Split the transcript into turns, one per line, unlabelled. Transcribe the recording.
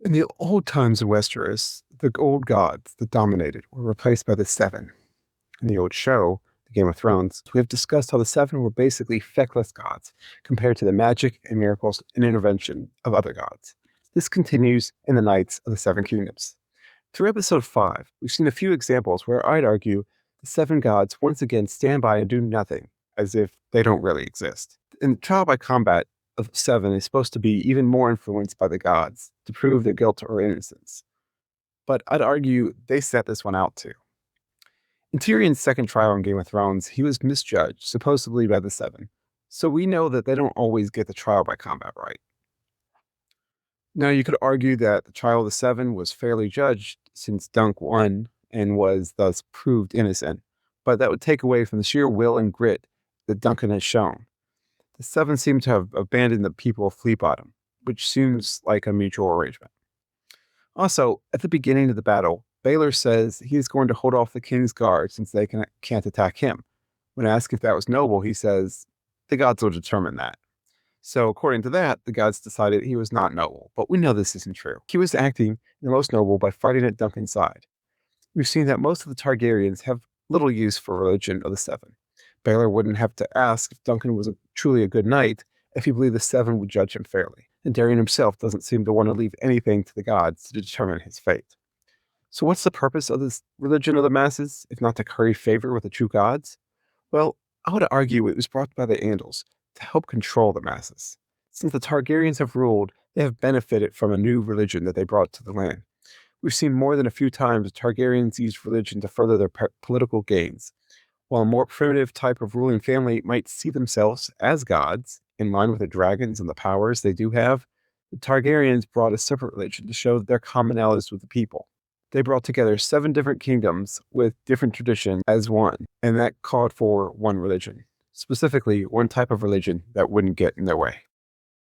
In the old times of Westeros, the old gods that dominated were replaced by the Seven. In the old show, The Game of Thrones, we have discussed how the Seven were basically feckless gods compared to the magic and miracles and intervention of other gods. This continues in the Knights of the Seven Kingdoms. Through episode 5, we've seen a few examples where I'd argue the Seven gods once again stand by and do nothing, as if they don't really exist. In the trial by combat of Seven is supposed to be even more influenced by the gods to prove their guilt or innocence. But I'd argue they set this one out too. In Tyrion's second trial in Game of Thrones, he was misjudged, supposedly by the Seven, so we know that they don't always get the trial by combat right. Now, you could argue that the trial of the Seven was fairly judged since Dunk won and was thus proved innocent, but that would take away from the sheer will and grit that Duncan has shown. The Seven seem to have abandoned the people of Fleet Bottom, which seems like a mutual arrangement. Also, at the beginning of the battle, Baylor says he is going to hold off the king's guard since they can't attack him. When asked if that was noble, he says, the gods will determine that. So according to that, the gods decided he was not noble, but we know this isn't true. He was acting the most noble by fighting at Duncan's side. We've seen that most of the Targaryens have little use for religion of the Seven. Baylor wouldn't have to ask if Duncan was truly a good knight if he believed the Seven would judge him fairly. And Darion himself doesn't seem to want to leave anything to the gods to determine his fate. So what's the purpose of this religion of the masses, if not to curry favor with the true gods? Well, I would argue it was brought by the Andals to help control the masses. Since the Targaryens have ruled, they have benefited from a new religion that they brought to the land. We've seen more than a few times Targaryens use religion to further their political gains. While a more primitive type of ruling family might see themselves as gods, in line with the dragons and the powers they do have, the Targaryens brought a separate religion to show their commonalities with the people. They brought together 7 different kingdoms with different traditions as one, and that called for one religion, specifically one type of religion that wouldn't get in their way.